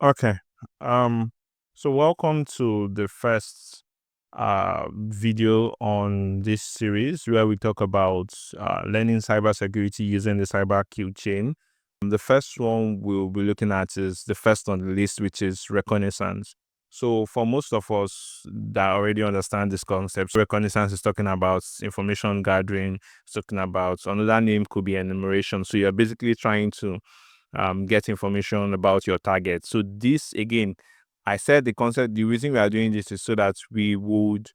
Okay. Um, so welcome to the first video on this series where we talk about learning cybersecurity using the cyber kill chain. The first one we'll be looking at is the first on the list, which is reconnaissance. So for most of us that already understand this concept, reconnaissance is talking about information gathering, it's talking about another name could be enumeration. So you're basically trying to get information about your target. So this again, I said the concept, the reason we are doing this is so that we would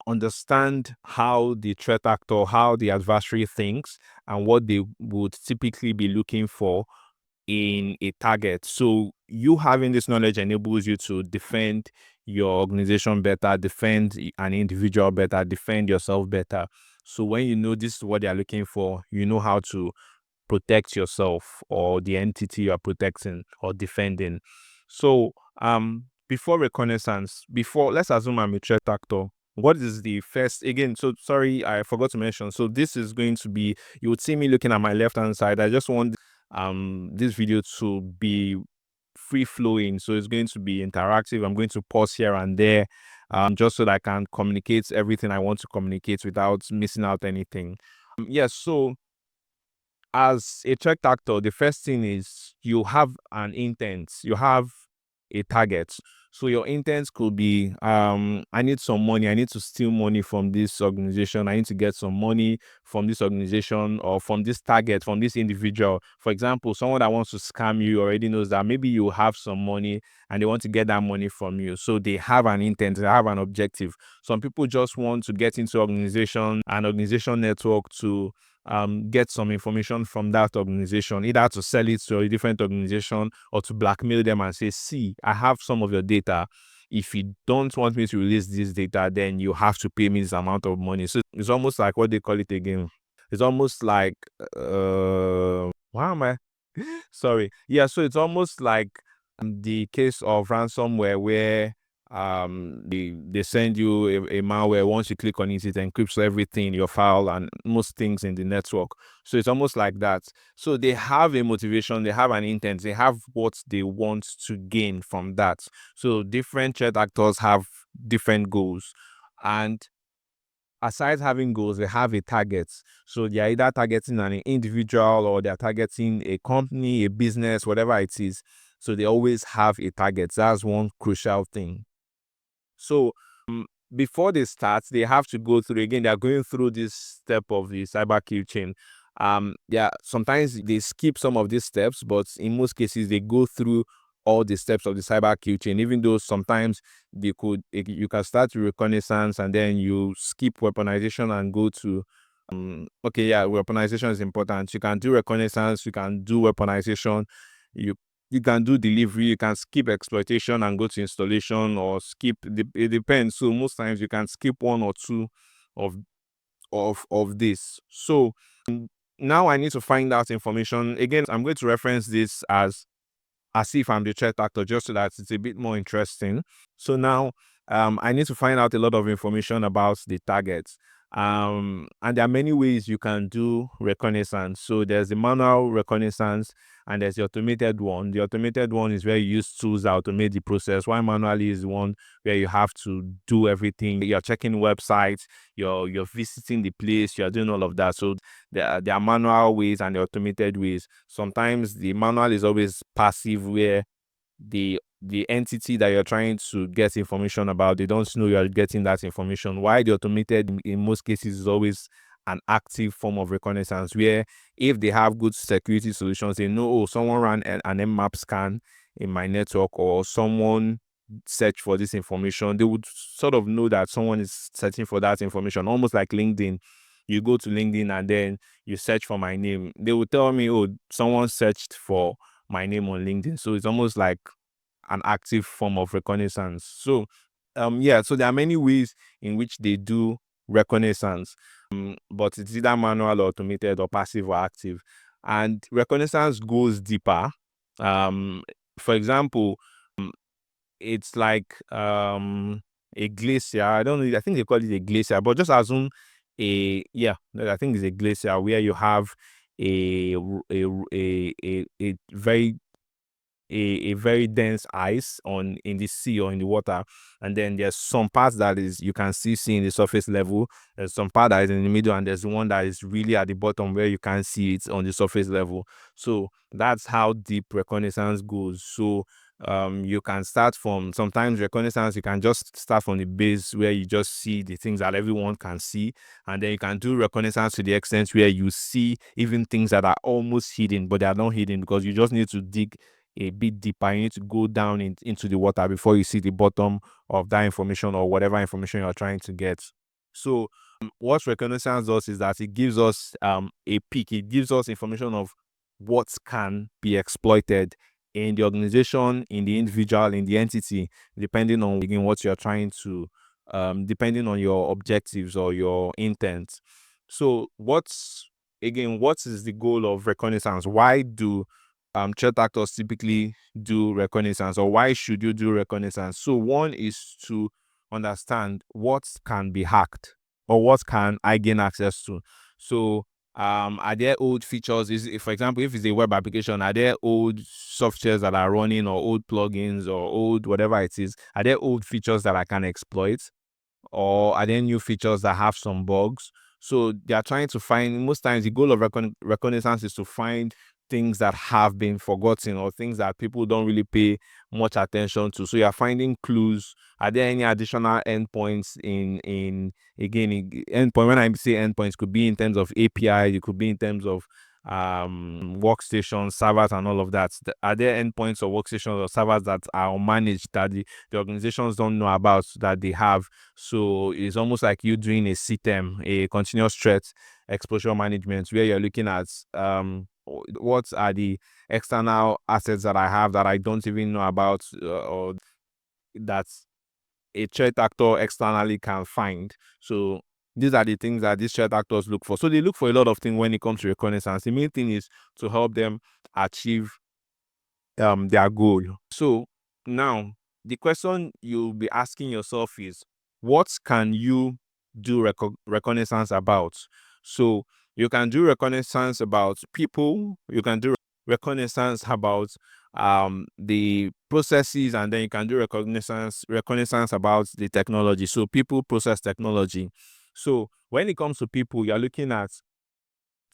understand how the threat actor, how the adversary thinks, and what they would typically be looking for in a target. So you having this knowledge enables you to defend your organization better, defend an individual better, defend yourself better. So when you know this is what they are looking for, you know how to protect yourself or the entity you are protecting or defending. So before reconnaissance, before let's assume I'm a threat actor. What is the first again? So sorry, I forgot to mention. So this is going to be, you would see me looking at my left hand side. I just want this video to be free flowing. So it's going to be interactive. I'm going to pause here and there just so that I can communicate everything I want to communicate without missing out anything. Yes, so as a threat actor, the first thing is you have an intent, you have a target. So your intent could be, I need some money, I need to steal money from this organization, I need to get some money from this organization or from this target, from this individual. For example, someone that wants to scam you already knows that maybe you have some money and they want to get that money from you. So they have an intent, they have an objective. Some people just want to get into an organization network to get some information from that organization, either to sell it to a different organization or to blackmail them and say, see, I have some of your data. If you don't want me to release this data, then you have to pay me this amount of money. So it's almost like what they call it again. It's almost like, why am I? Sorry. Yeah, so it's almost like the case of ransomware where they send you a malware. Once you click on it, it encrypts everything, your file and most things in the network. So it's almost like that. So they have a motivation, they have an intent, they have what they want to gain from that. So different threat actors have different goals, and aside having goals, they have a target. So they are either targeting an individual or they're targeting a company, a business, whatever it is. So they always have a target. That's one crucial thing. So before they start, they have to go through, again, they're going through this step of the cyber kill chain. Yeah, sometimes they skip some of these steps, but in most cases they go through all the steps of the cyber kill chain, even though sometimes you can start with reconnaissance and then you skip weaponization and go to okay, yeah, weaponization is important. You can do reconnaissance, you can do weaponization, you you can do delivery, you can skip exploitation and go to installation, or skip, it depends. So most times you can skip one or two of this. So now I need to find out information. Again, I'm going to reference this as if I'm the threat actor, just so that it's a bit more interesting. So now I need to find out a lot of information about the targets. And there are many ways you can do reconnaissance. So there's the manual reconnaissance and there's the automated one. The automated one is where you use tools that automate the process, while manually is the one where you have to do everything. You're checking websites, you're visiting the place, you're doing all of that. So there are manual ways and the automated ways. Sometimes the manual is always passive, where the entity that you're trying to get information about, they don't know you're getting that information. Why the automated in most cases is always an active form of reconnaissance, where if they have good security solutions, they know, oh, someone ran an mmap scan in my network, or someone search for this information. They would sort of know that someone is searching for that information, almost like LinkedIn. You go to LinkedIn and then you search for my name. They will tell me, oh, someone searched for my name on LinkedIn. So it's almost like an active form of reconnaissance. So yeah, so there are many ways in which they do reconnaissance, but it's either manual or automated or passive or active. And reconnaissance goes deeper. For example, it's like a glacier. I don't know, I think they call it a glacier, but just assume I think it's a glacier where you have a very a very dense ice on in the sea or in the water, and then there's some parts that is you can see in the surface level. There's some part that is in the middle, and there's one that is really at the bottom where you can't see it on the surface level. So that's how deep reconnaissance goes. So you can start from, sometimes reconnaissance, you can just start from the base where you just see the things that everyone can see, and then you can do reconnaissance to the extent where you see even things that are almost hidden, but they are not hidden, because you just need to dig a bit deeper. You need to go down into the water before you see the bottom of that information or whatever information you're trying to get. So what reconnaissance does is that it gives us a peek. It gives us information of what can be exploited in the organization, in the individual, in the entity, depending on, again, what you're trying to, depending on your objectives or your intent. So what is the goal of reconnaissance? Why do threat actors typically do reconnaissance, or why should you do reconnaissance? So one is to understand what can be hacked, or what can I gain access to. So are there old features? For example, if it's a web application, are there old softwares that are running, or old plugins, or old whatever it is? Are there old features that I can exploit, or are there new features that have some bugs? So they are trying to find, most times the goal of reconnaissance is to find things that have been forgotten, or things that people don't really pay much attention to. So you're finding clues. Are there any additional endpoints endpoint? When I say endpoints, could be in terms of API, it could be in terms of workstations, servers, and all of that. Are there endpoints or workstations or servers that are unmanaged, that the organizations don't know about, that they have? So it's almost like you doing a CTEM, a continuous threat exposure management, where you're looking at what are the external assets that I have that I don't even know about, or that a threat actor externally can find. So these are the things that these threat actors look for. So they look for a lot of things when it comes to reconnaissance. The main thing is to help them achieve their goal. So now the question you'll be asking yourself is, what can you do reconnaissance about? So you can do reconnaissance about people, you can do reconnaissance about the processes, and then you can do reconnaissance about the technology. So people, process, technology. So when it comes to people, you're looking at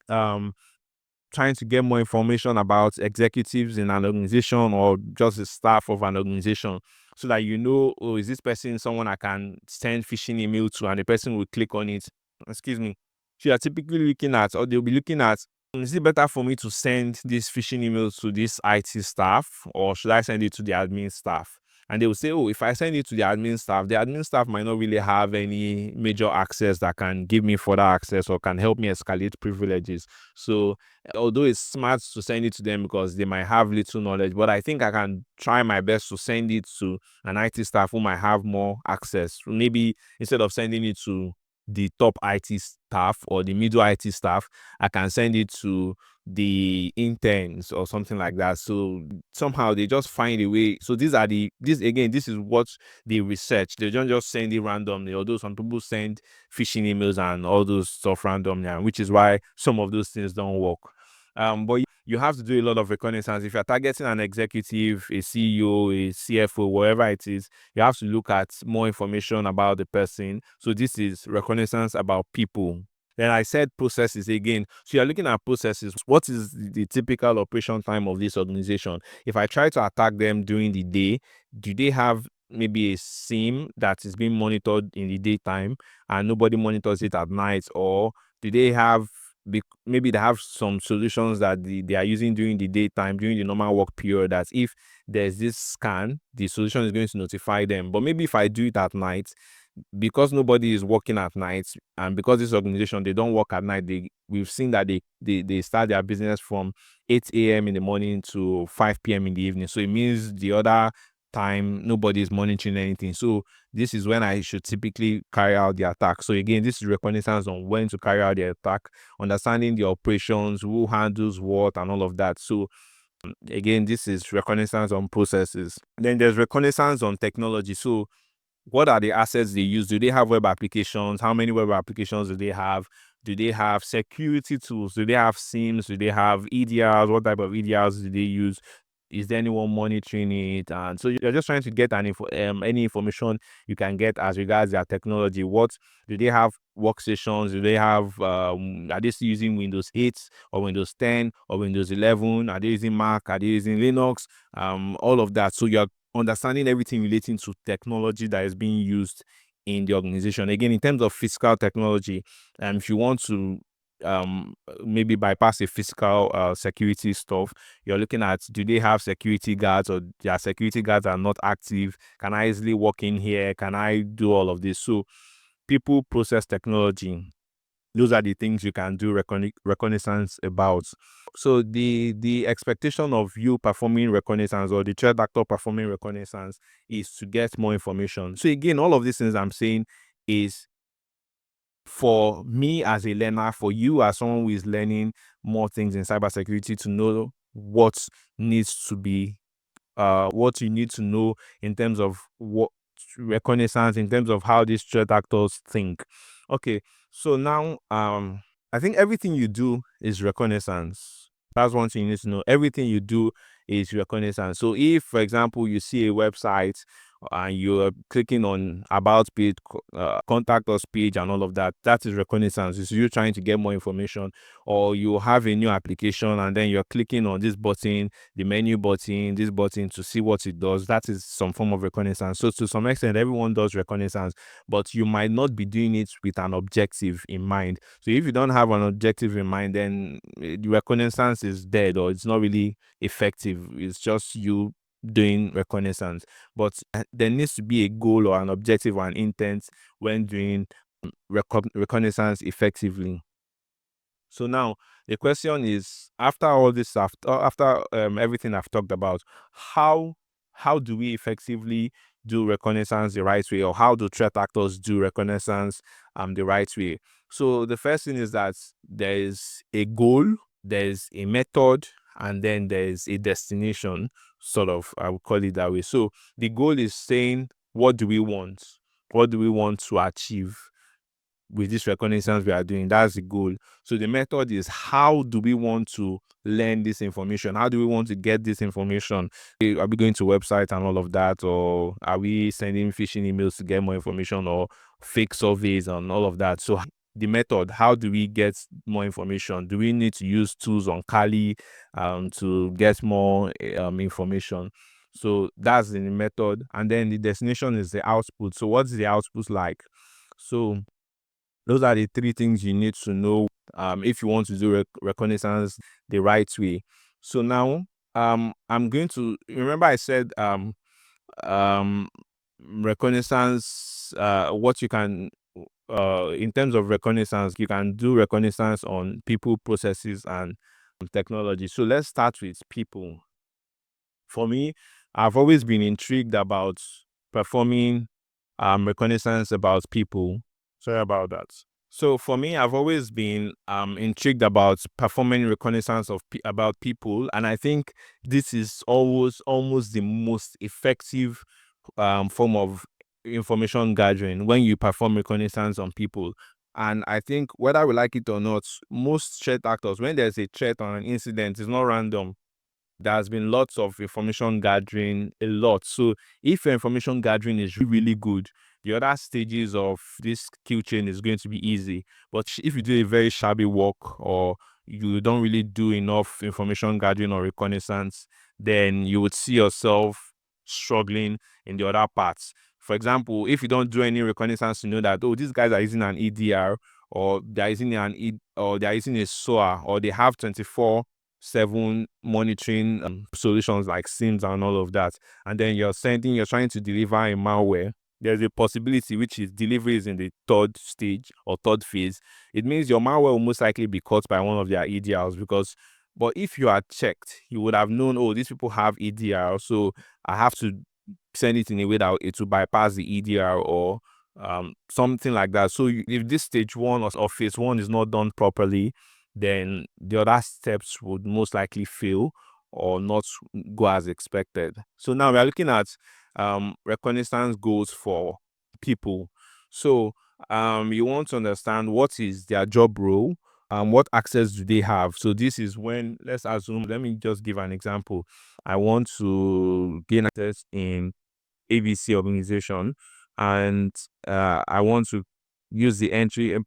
um trying to get more information about executives in an organization, or just the staff of an organization, so that oh, is this person someone I can send phishing email to, and the person will click on it. Excuse me. So you're typically looking at, or they'll be looking at, is it better for me to send this phishing email to this IT staff, or should I send it to the admin staff? And they will say, oh, if I send it to the admin staff might not really have any major access that can give me further access, or can help me escalate privileges. So although it's smart to send it to them because they might have little knowledge, but I think I can try my best to send it to an IT staff who might have more access. Maybe instead of sending it to the top IT staff or the middle IT staff, I can send it to the interns or something like that. So somehow they just find a way. So this is what they research. They don't just send it randomly, although some people send phishing emails and all those stuff randomly, which is why some of those things don't work. But you have to do a lot of reconnaissance. If you're targeting an executive, a CEO, a CFO, whatever it is, you have to look at more information about the person. So this is reconnaissance about people. Then I said processes again. So you're looking at processes. What is the typical operation time of this organization? If I try to attack them during the day, do they have maybe a SIM that is being monitored in the daytime and nobody monitors it at night? Or do they have, maybe they have some solutions that they are using during the daytime, during the normal work period, that if there's this scan, the solution is going to notify them. But maybe if I do it at night, because nobody is working at night, and because this organization, they don't work at night, we've seen that they start their business from 8 a.m. in the morning to 5 p.m. in the evening. So it means the other time nobody is monitoring anything. So this is when I should typically carry out the attack. So again, this is reconnaissance on when to carry out the attack, understanding the operations, who handles what, and all of that. So again, this is reconnaissance on processes. Then there's reconnaissance on technology. So what are the assets they use? Do they have web applications? How many web applications do they have? Do they have security tools? Do they have SIMs? Do they have EDRs? What type of EDRs do they use? is there anyone monitoring it? And so you're just trying to get any information you can get as regards their technology. What do they have? Workstations? Do they have? Are they still using Windows 8 or Windows 10 or Windows 11? Are they using Mac? Are they using Linux? All of that. So you're understanding everything relating to technology that is being used in the organization. Again, in terms of physical technology, if you want to maybe bypass a physical security stuff, you're looking at, do they have security guards, or their security guards are not active? Can I easily walk in here? Can I do all of this? So people, process, technology, those are the things you can do reconnaissance about. So the expectation of you performing reconnaissance, or the threat actor performing reconnaissance, is to get more information. So again, all of these things I'm saying is for me as a learner, for you as someone who is learning more things in cybersecurity, to know what needs to be what you need to know in terms of what reconnaissance, in terms of how these threat actors think. Okay, so now I think everything you do is reconnaissance. That's one thing you need to know. Everything you do is reconnaissance. So if, for example, you see a website and you're clicking on about page, contact us page, and all of that, that is reconnaissance. It's you trying to get more information. Or you have a new application and then you're clicking on this button, the menu button, this button, to see what it does. That is some form of reconnaissance. So to some extent, everyone does reconnaissance, but you might not be doing it with an objective in mind. So if you don't have an objective in mind, then the reconnaissance is dead, or it's not really effective. It's just you doing reconnaissance. But there needs to be a goal or an objective or an intent when doing reconnaissance effectively. So now the question is, after all this, after everything I've talked about, how how do we effectively do reconnaissance the right way, or how do threat actors do reconnaissance the right way? So the first thing is that there is a goal, there's a method, and then there's a destination, sort of, I would call it that way. So the goal is saying, what do we want? What do we want to achieve with this reconnaissance we are doing? That's the goal. So the method is, how do we want to learn this information? How do we want to get this information? Are we going to website and all of that, or are we sending phishing emails to get more information, or fake surveys and all of that? So the method, how do we get more information? Do we need to use tools on Kali to get more information? So that's the method. And then the destination is the output. So what's the output like? So those are the three things you need to know if you want to do reconnaissance the right way. So now I'm going to remember I said um, reconnaissance, what you can in terms of reconnaissance, you can do reconnaissance on people, processes, and technology. So let's start with people. For me, I've always been intrigued about performing reconnaissance about people. Sorry about that. So for me, I've always been intrigued about performing reconnaissance about people, and I think this is almost the most effective form of information gathering, when you perform reconnaissance on people. And I think, whether we like it or not, most threat actors, when there's a threat or an incident, it's not random. There's been lots of information gathering, a lot. So if your information gathering is really good, the other stages of this kill chain is going to be easy. But if you do a very shabby work, or you don't really do enough information gathering or reconnaissance, then you would see yourself struggling in the other parts. For example, if you don't do any reconnaissance to know that, oh, these guys are using an EDR, or they're using or they're using a SOA, or they have 24/7 monitoring solutions like SIMs and all of that, and then you're trying to deliver a malware, there's a possibility, which is delivery is in the third stage or third phase. It means your malware will most likely be caught by one of their EDRs, because, but if you are checked, you would have known, oh, these people have EDR, so I have to send it in a way that it will bypass the EDR, or something like that. So if this stage one or phase one is not done properly, then the other steps would most likely fail or not go as expected. So now we are looking at reconnaissance goals for people. So you want to understand what is their job role, what access do they have. So this is when, let's assume, let me just give an example. I want to gain access in ABC organization, and I want to use the entry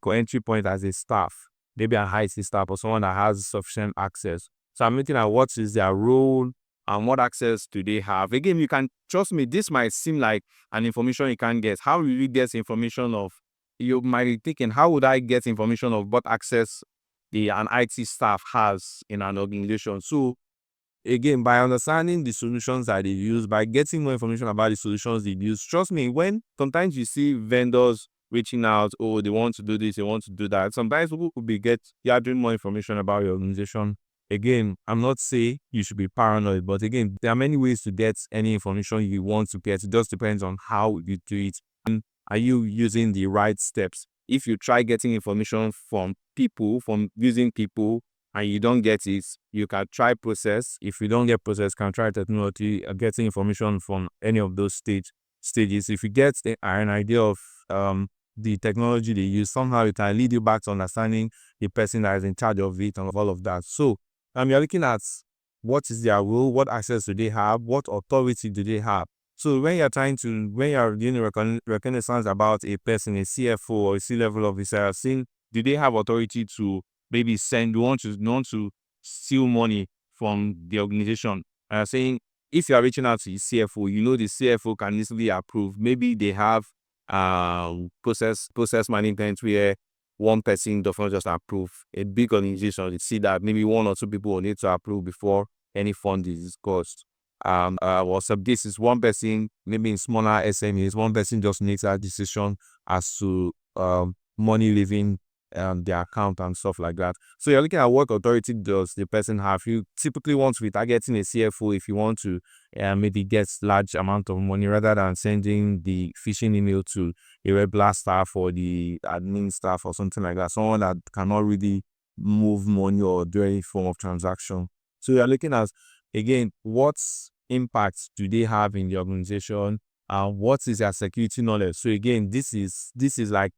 point as a staff, maybe an IT staff or someone that has sufficient access. So I'm looking at what is their role and what access do they have. Again, you can trust me. This might seem like an information you can't get. How will you get information of? You might be thinking, how would I get information of what access an IT staff has in an organization? So again, by understanding the solutions that they use, by getting more information about the solutions they use, trust me, when sometimes you see vendors reaching out, oh, they want to do this, they want to do that. Sometimes people could be gathering more information about your organization. Again, I'm not saying you should be paranoid, but again, there are many ways to get any information you want to get. It just depends on how you do it. And are you using the right steps? If you try getting information from people, from using people, and you don't get it, you can try process. If you don't get process, can try technology, getting information from any of those stages. If you get an idea of the technology they use, somehow it can lead you back to understanding the person that is in charge of it and all of that. So you're looking at what is their role, what access do they have, what authority do they have. So when you're doing a reconnaissance about a person, a CFO or a C-level officer, seeing do they have authority to maybe want to steal money from the organization. Saying if you are reaching out to the CFO, you know the CFO can easily approve. Maybe they have process management where one person does not just approve. A big organization, you see that maybe one or two people will need to approve before any fund is discussed. Or some cases, one person, maybe in smaller SMEs, one person just makes that decision as to money leaving their account and stuff like that. So you're looking at what authority does the person have. You typically want to be targeting a CFO if you want to maybe get large amount of money rather than sending the phishing email to a regular staff or the admin staff or something like that. Someone that cannot really move money or do any form of transaction. So you're looking at, again, what impacts do they have in the organization and what is their security knowledge. So again, this is like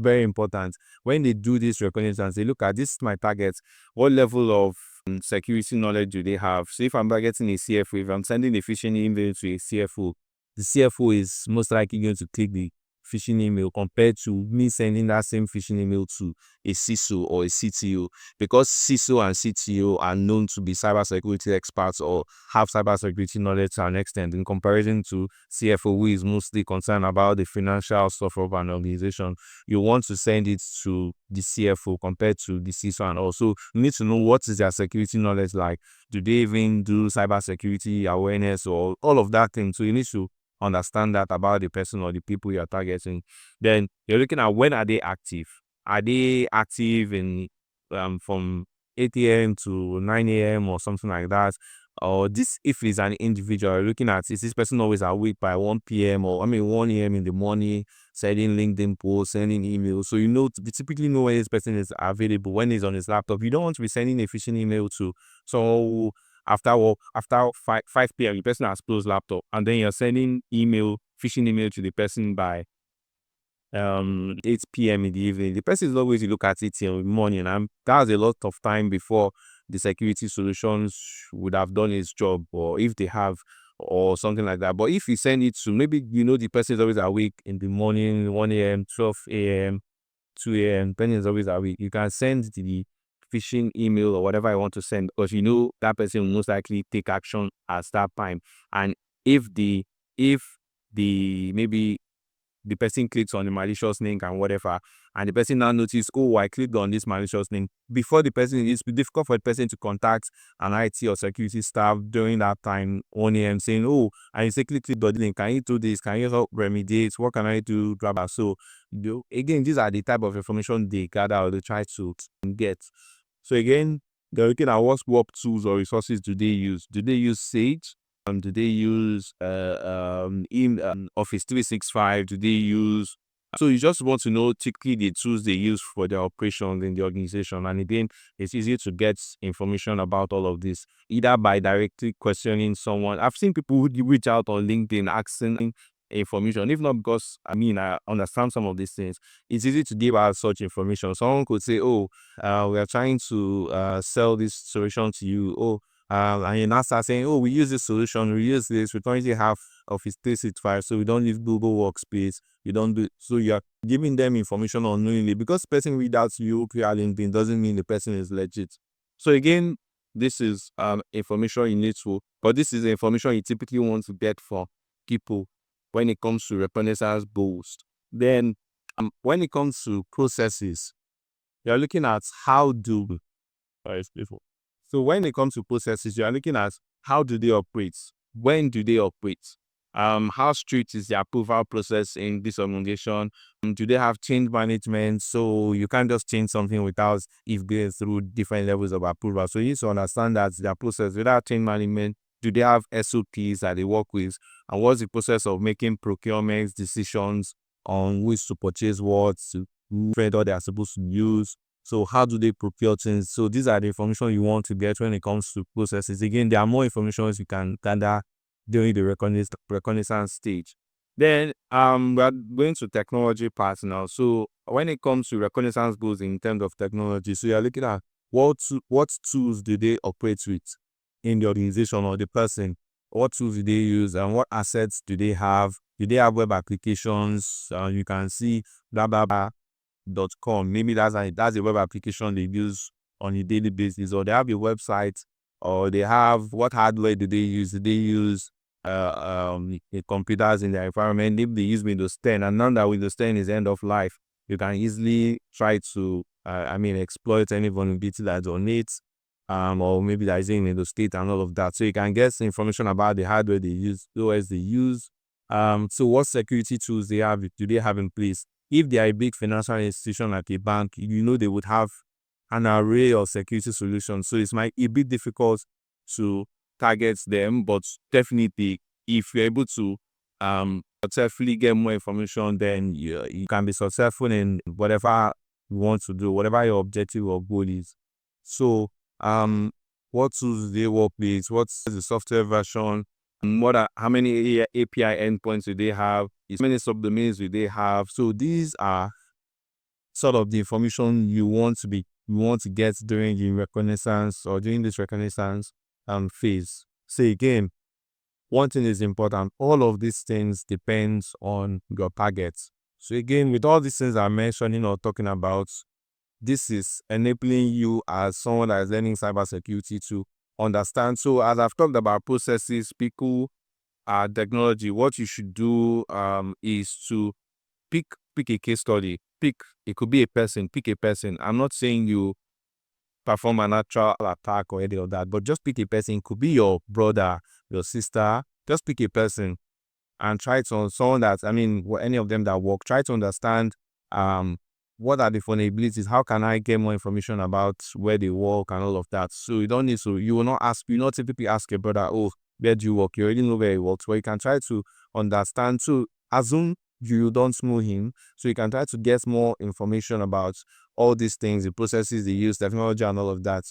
very important. When they do this reconnaissance, they look at this is my target. What level of security knowledge do they have? So if I'm targeting a CFO, if I'm sending a phishing email to a CFO, the CFO is most likely going to click the phishing email compared to me sending that same phishing email to a CISO or a CTO, because CISO and CTO are known to be cybersecurity experts or have cybersecurity knowledge to an extent in comparison to CFO, who is mostly concerned about the financial stuff of an organization. You want to send it to the CFO compared to the CISO, and also you need to know what is their security knowledge like. Do they even do cybersecurity awareness or all of that thing? So you need to understand that about the person or the people you're targeting. Then you're looking at when are they active. Are they active in from 8 a.m. to 9 a.m. or something like that? Or this, if it's an individual, you're looking at, is this person always awake by 1 p.m. or 1 a.m. in the morning, sending LinkedIn posts, sending emails. So you typically know when this person is available, when he's on his laptop. You don't want to be sending a phishing email to so after 5 p.m. the person has closed laptop, and then you're sending phishing email to the person by 8 p.m. in the evening. The person is not going to look at it till morning, and that's a lot of time before the security solutions would have done its job, or if they have, or something like that. But if you send it to, maybe the person is always awake in the morning, 1 a.m., 12 a.m., 2 a.m., person is always awake, you can send the phishing email or whatever I want to send, because that person will most likely take action at that time. And if the maybe the person clicks on the malicious link and whatever, and the person now notices, oh, I clicked on this malicious link, before the person, it's difficult for the person to contact an IT or security staff during that time, 1 a.m., saying, oh, I mistakenly clicked on the link, can you do this, can you help remediate, what can I do, blah, blah. So again, these are the type of information they gather or they try to get. So again, they're looking at what tools or resources do they use. Do they use Sage? Do they use Office 365? Do they use? So you just want to know typically the tools they use for their operations in the organization. And again, it's easy to get information about all of this, either by directly questioning someone. I've seen people who reach out on LinkedIn asking information, if not because I understand some of these things. It's easy to give out such information. Someone could say, oh, we are trying to sell this solution to you. Oh, And you now start saying, oh, we use this solution, we use this, we currently have Office 365, so we don't use Google Workspace, we don't do, so you're giving them information unknowingly. Because the person read out to you via LinkedIn doesn't mean the person is legit. So again, this is information you need to, but this is the information you typically want to get from people when it comes to reconnaissance goals. Then when it comes to processes, you're looking at how do people. So when it comes to processes, you're looking at how do they operate, when do they operate, how strict is the approval process in this organization, do they have change management, so you can't just change something without if going through different levels of approval. So you need to understand that their process without change management, do they have SOPs that they work with, and what's the process of making procurement decisions on which to purchase what, vendor they are supposed to use. So how do they procure things? So these are the information you want to get when it comes to processes. Again, there are more information you can gather during the reconnaissance stage. Then we're going to technology part now. So when it comes to reconnaissance goals in terms of technology, so you're looking at what tools do they operate with in the organization or the person? What tools do they use, and what assets do they have? Do they have web applications? You can see blah blah blah .com. Maybe that's a web application they use on a daily basis, or they have a website, or they have, what hardware do they use? Do they use computers in their environment? If they use Windows 10, and now that Windows 10 is end of life, you can easily try to exploit any vulnerability that's on it, or maybe that is in Windows state and all of that. So you can get information about the hardware they use, OS they use. So what security tools do they have in place? If they are a big financial institution like a bank, they would have an array of security solutions. So it might be a bit difficult to target them, but definitely if you're able to successfully get more information, then you can be successful in whatever you want to do, whatever your objective or goal is. So what tools do they work with? What's the software version? How many API endpoints do they have? How many subdomains do they have? So these are sort of the information you want to get during the reconnaissance or during this reconnaissance phase. So again, one thing is important. All of these things depends on your targets. So again, with all these things I'm mentioning or talking about, this is enabling you as someone that is learning cybersecurity to understand. So as I've talked about processes, people, technology, what you should do is to pick a case study. It could be a person, pick a person. I'm not saying you perform an actual attack or any of that, but just pick a person. It could be your brother, your sister. Just pick a person and try to, someone that, any of them that work, try to understand what are the vulnerabilities, how can I get more information about where they work and all of that. So you don't need to, you will not typically ask your brother, oh, where do you work? You already know where he works. But you can try to understand, to assume you don't know him, so you can try to get more information about all these things, the processes they use, technology and all of that,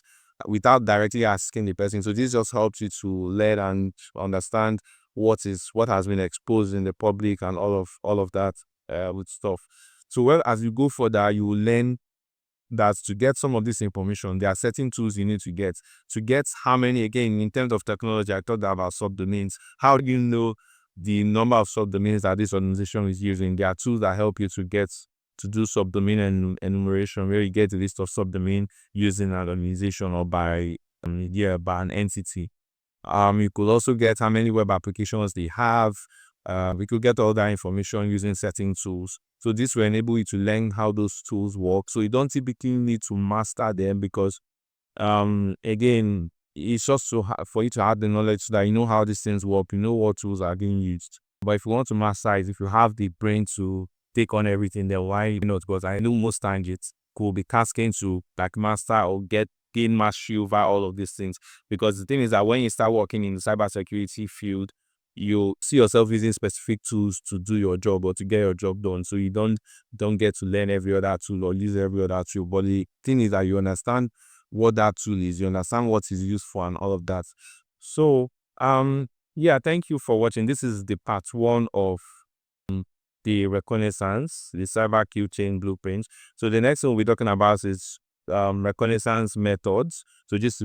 without directly asking the person. So this just helps you to learn and understand what has been exposed in the public and all of that with stuff. So well, as you go further, you will learn that to get some of this information, there are certain tools you need to get. How many, again, in terms of technology, I talked about subdomains. How do you know the number of subdomains that this organization is using? There are tools that help you to do subdomain enumeration, where you get a list of subdomain using an organization or by an entity. You could also get how many web applications they have. We could get all that information using certain tools. So this will enable you to learn how those tools work. So you don't typically need to master them, because again, it's just for you to have the knowledge so that you know how these things work, you know what tools are being used. But if you want to master it, if you have the brain to take on everything, then why not? Because I know most times it could be tasking to master or gain mastery over all of these things. Because the thing is that when you start working in the cybersecurity field, you see yourself using specific tools to do your job or to get your job done. So you don't get to learn every other tool or use every other tool. But the thing is that you understand what that tool is, you understand what is used for and all of that. So thank you for watching. This is the part 1 of the reconnaissance, the cyber kill chain blueprint. So the next one we're talking about is reconnaissance methods. So just